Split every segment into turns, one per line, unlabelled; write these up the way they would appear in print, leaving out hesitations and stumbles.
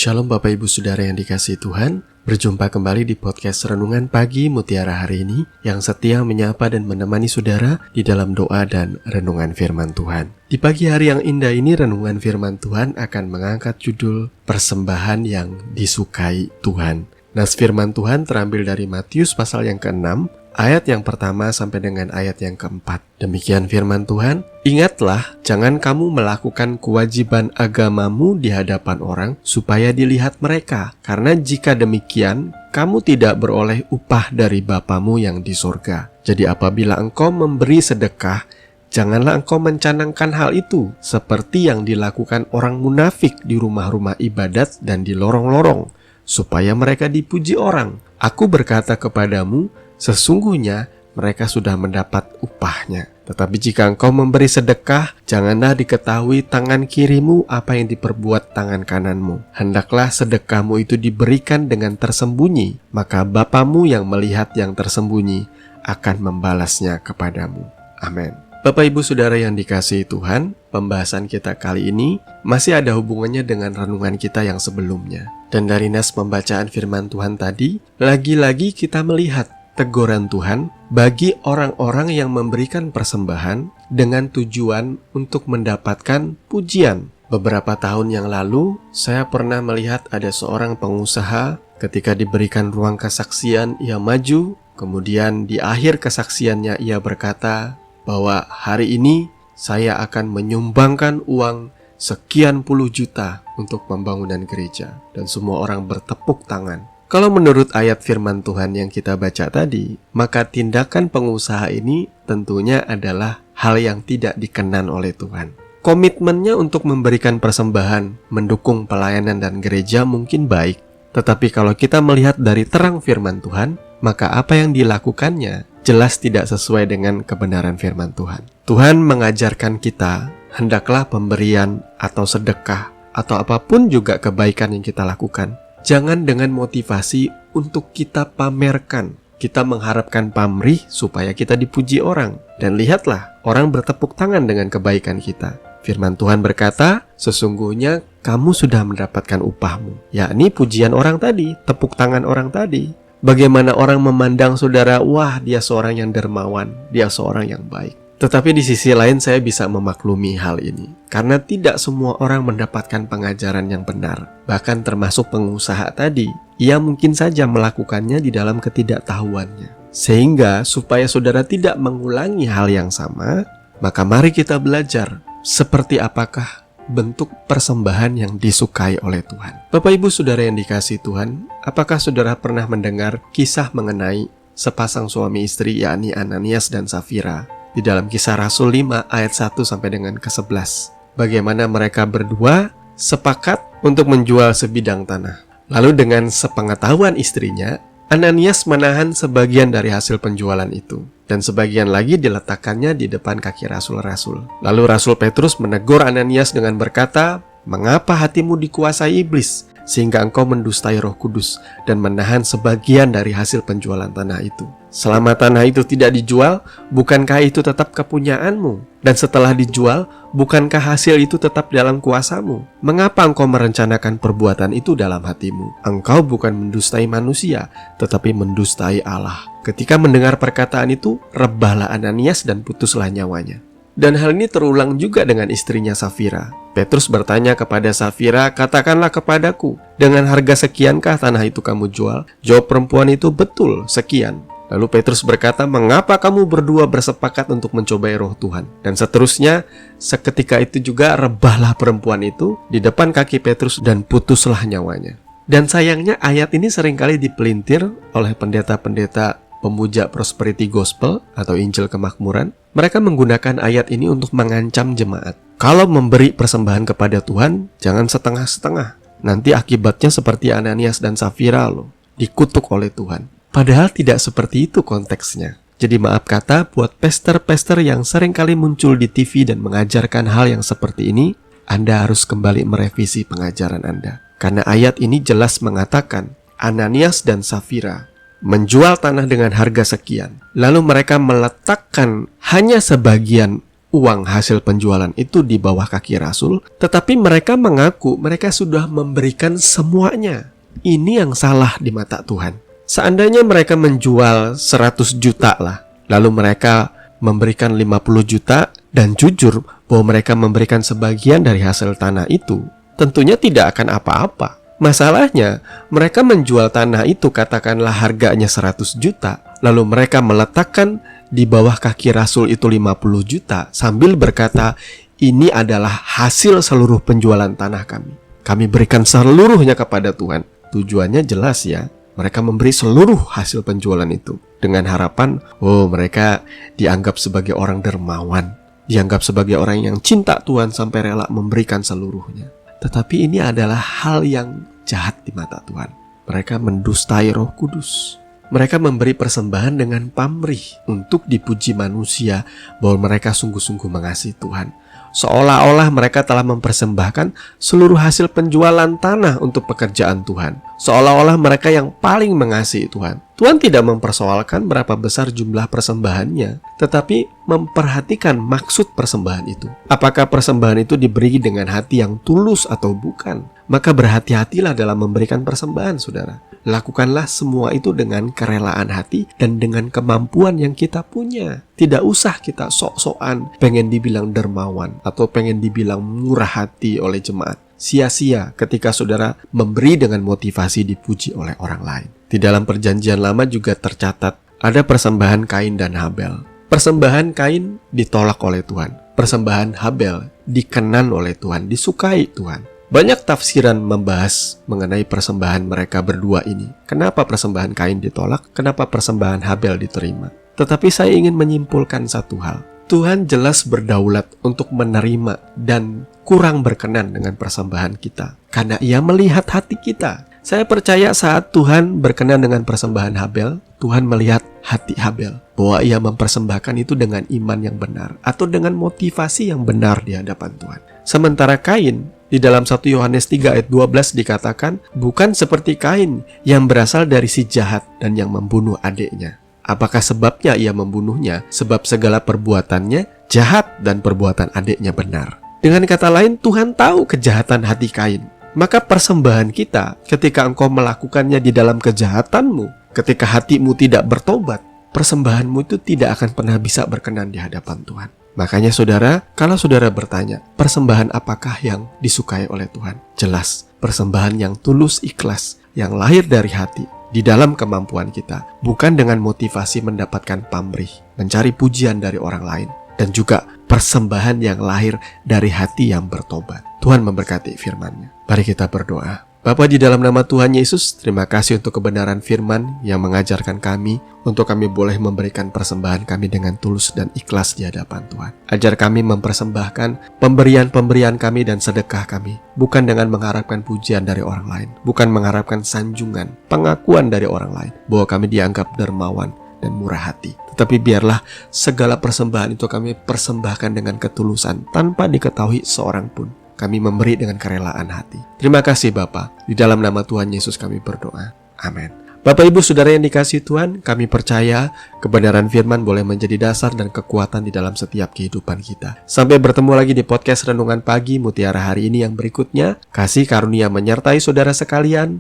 Shalom Bapak Ibu Saudara yang dikasihi Tuhan. Berjumpa kembali di podcast Renungan Pagi Mutiara hari ini yang setia menyapa dan menemani saudara di dalam doa dan renungan firman Tuhan. Di pagi hari yang indah ini renungan firman Tuhan akan mengangkat judul Persembahan yang Disukai Tuhan. Nas firman Tuhan terambil dari Matius pasal yang ke-6 ayat yang pertama sampai dengan ayat yang keempat. Demikian firman Tuhan, "Ingatlah, jangan kamu melakukan kewajiban agamamu di hadapan orang supaya dilihat mereka. Karena jika demikian, kamu tidak beroleh upah dari Bapamu yang di sorga. Jadi apabila engkau memberi sedekah, janganlah engkau mencanangkan hal itu seperti yang dilakukan orang munafik di rumah-rumah ibadat dan di lorong-lorong, supaya mereka dipuji orang. Aku berkata kepadamu, sesungguhnya mereka sudah mendapat upahnya. Tetapi jika engkau memberi sedekah, janganlah diketahui tangan kirimu apa yang diperbuat tangan kananmu. Hendaklah sedekahmu itu diberikan dengan tersembunyi, maka Bapamu yang melihat yang tersembunyi akan membalasnya kepadamu." Amin. Bapak Ibu Saudara yang dikasihi Tuhan, pembahasan kita kali ini masih ada hubungannya dengan renungan kita yang sebelumnya. Dan dari nas pembacaan firman Tuhan tadi, lagi-lagi kita melihat teguran Tuhan bagi orang-orang yang memberikan persembahan dengan tujuan untuk mendapatkan pujian. Beberapa tahun yang lalu, saya pernah melihat ada seorang pengusaha ketika diberikan ruang kesaksian, ia maju, kemudian di akhir kesaksiannya ia berkata bahwa hari ini saya akan menyumbangkan uang sekian puluh juta untuk pembangunan gereja. Dan semua orang bertepuk tangan. Kalau menurut ayat firman Tuhan yang kita baca tadi, maka tindakan pengusaha ini tentunya adalah hal yang tidak dikenan oleh Tuhan. Komitmennya untuk memberikan persembahan, mendukung pelayanan dan gereja mungkin baik. Tetapi kalau kita melihat dari terang firman Tuhan, maka apa yang dilakukannya jelas tidak sesuai dengan kebenaran firman Tuhan. Tuhan mengajarkan kita, hendaklah pemberian atau sedekah atau apapun juga kebaikan yang kita lakukan, jangan dengan motivasi untuk kita pamerkan. Kita mengharapkan pamrih supaya kita dipuji orang. Dan lihatlah, orang bertepuk tangan dengan kebaikan kita. Firman Tuhan berkata, sesungguhnya kamu sudah mendapatkan upahmu. Yakni pujian orang tadi, tepuk tangan orang tadi. Bagaimana orang memandang saudara, wah dia seorang yang dermawan, dia seorang yang baik. Tetapi di sisi lain saya bisa memaklumi hal ini. Karena tidak semua orang mendapatkan pengajaran yang benar. Bahkan termasuk pengusaha tadi, ia mungkin saja melakukannya di dalam ketidaktahuannya. Sehingga supaya saudara tidak mengulangi hal yang sama, maka mari kita belajar seperti apakah bentuk persembahan yang disukai oleh Tuhan. Bapak Ibu Saudara yang dikasihi Tuhan, apakah saudara pernah mendengar kisah mengenai sepasang suami istri, yakni Ananias dan Safira, di dalam Kisah Rasul 5 ayat 1 sampai dengan ke-11. Bagaimana mereka berdua sepakat untuk menjual sebidang tanah. Lalu dengan sepengetahuan istrinya, Ananias menahan sebagian dari hasil penjualan itu, dan sebagian lagi diletakkannya di depan kaki rasul-rasul. Lalu Rasul Petrus menegur Ananias dengan berkata, "Mengapa hatimu dikuasai iblis, sehingga engkau mendustai Roh Kudus dan menahan sebagian dari hasil penjualan tanah itu? Selama tanah itu tidak dijual, bukankah itu tetap kepunyaanmu? Dan setelah dijual, bukankah hasil itu tetap dalam kuasamu? Mengapa engkau merencanakan perbuatan itu dalam hatimu? Engkau bukan mendustai manusia, tetapi mendustai Allah." Ketika mendengar perkataan itu, rebahlah Ananias dan putuslah nyawanya. Dan hal ini terulang juga dengan istrinya Safira. Petrus bertanya kepada Safira, "Katakanlah kepadaku, dengan harga sekiankah tanah itu kamu jual?" Jawab perempuan itu, "Betul, sekian." Lalu Petrus berkata, "Mengapa kamu berdua bersepakat untuk mencobai roh Tuhan?" Dan seterusnya, seketika itu juga rebahlah perempuan itu di depan kaki Petrus dan putuslah nyawanya. Dan sayangnya ayat ini seringkali dipelintir oleh pendeta-pendeta pemuja prosperity gospel atau Injil kemakmuran. Mereka menggunakan ayat ini untuk mengancam jemaat. Kalau memberi persembahan kepada Tuhan, jangan setengah-setengah. Nanti akibatnya seperti Ananias dan Safira loh, dikutuk oleh Tuhan. Padahal tidak seperti itu konteksnya. Jadi maaf kata, buat pester-pester yang seringkali muncul di TV dan mengajarkan hal yang seperti ini, Anda harus kembali merevisi pengajaran Anda. Karena ayat ini jelas mengatakan, Ananias dan Safira menjual tanah dengan harga sekian. Lalu mereka meletakkan hanya sebagian uang hasil penjualan itu di bawah kaki rasul, tetapi mereka mengaku mereka sudah memberikan semuanya. Ini yang salah di mata Tuhan. Seandainya mereka menjual 100 juta lah, lalu mereka memberikan 50 juta dan jujur bahwa mereka memberikan sebagian dari hasil tanah itu, tentunya tidak akan apa-apa. Masalahnya, mereka menjual tanah itu katakanlah harganya 100 juta, lalu mereka meletakkan di bawah kaki rasul itu 50 juta sambil berkata, ini adalah hasil seluruh penjualan tanah kami. Kami berikan seluruhnya kepada Tuhan. Tujuannya jelas ya, mereka memberi seluruh hasil penjualan itu dengan harapan, mereka dianggap sebagai orang dermawan, dianggap sebagai orang yang cinta Tuhan sampai rela memberikan seluruhnya. Tetapi ini adalah hal yang jahat di mata Tuhan. Mereka mendustai Roh Kudus. Mereka memberi persembahan dengan pamrih untuk dipuji manusia bahwa mereka sungguh-sungguh mengasihi Tuhan. Seolah-olah mereka telah mempersembahkan seluruh hasil penjualan tanah untuk pekerjaan Tuhan. Seolah-olah mereka yang paling mengasihi Tuhan. Tuhan tidak mempersoalkan berapa besar jumlah persembahannya, tetapi memperhatikan maksud persembahan itu. Apakah persembahan itu diberi dengan hati yang tulus atau bukan? Maka berhati-hatilah dalam memberikan persembahan, saudara. Lakukanlah semua itu dengan kerelaan hati dan dengan kemampuan yang kita punya. Tidak usah kita sok-sokan pengen dibilang dermawan atau pengen dibilang murah hati oleh jemaat. Sia-sia ketika saudara memberi dengan motivasi dipuji oleh orang lain. Di dalam perjanjian lama juga tercatat ada persembahan Kain dan Habel. Persembahan Kain ditolak oleh Tuhan. Persembahan Habel dikenan oleh Tuhan, disukai Tuhan. Banyak tafsiran membahas mengenai persembahan mereka berdua ini. Kenapa persembahan Kain ditolak? Kenapa persembahan Habel diterima? Tetapi saya ingin menyimpulkan satu hal. Tuhan jelas berdaulat untuk menerima dan kurang berkenan dengan persembahan kita, karena Ia melihat hati kita. Saya percaya saat Tuhan berkenan dengan persembahan Habel, Tuhan melihat hati Habel, bahwa ia mempersembahkan itu dengan iman yang benar atau dengan motivasi yang benar di hadapan Tuhan. Sementara Kain, di dalam 1 Yohanes 3 ayat 12 dikatakan, bukan seperti Kain yang berasal dari si jahat dan yang membunuh adiknya. Apakah sebabnya ia membunuhnya? Sebab segala perbuatannya jahat dan perbuatan adiknya benar. Dengan kata lain, Tuhan tahu kejahatan hati Kain. Maka persembahan kita ketika engkau melakukannya di dalam kejahatanmu, ketika hatimu tidak bertobat, persembahanmu itu tidak akan pernah bisa berkenan di hadapan Tuhan. Makanya saudara, kalau saudara bertanya, persembahan apakah yang disukai oleh Tuhan? Jelas, persembahan yang tulus ikhlas, yang lahir dari hati, di dalam kemampuan kita, bukan dengan motivasi mendapatkan pamrih, mencari pujian dari orang lain, dan juga persembahan yang lahir dari hati yang bertobat. Tuhan memberkati firman-Nya. Mari kita berdoa. Bapa, di dalam nama Tuhan Yesus, terima kasih untuk kebenaran firman yang mengajarkan kami untuk kami boleh memberikan persembahan kami dengan tulus dan ikhlas di hadapan Tuhan. Ajar kami mempersembahkan pemberian-pemberian kami dan sedekah kami, bukan dengan mengharapkan pujian dari orang lain, bukan mengharapkan sanjungan, pengakuan dari orang lain, bahwa kami dianggap dermawan dan murah hati. Tetapi biarlah segala persembahan itu kami persembahkan dengan ketulusan, tanpa diketahui seorang pun. Kami memberi dengan kerelaan hati. Terima kasih Bapa. Di dalam nama Tuhan Yesus kami berdoa. Amin. Bapak Ibu Saudara yang dikasihi Tuhan, kami percaya kebenaran firman boleh menjadi dasar dan kekuatan di dalam setiap kehidupan kita. Sampai bertemu lagi di podcast Renungan Pagi Mutiara hari ini yang berikutnya. Kasih karunia menyertai saudara sekalian.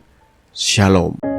Shalom.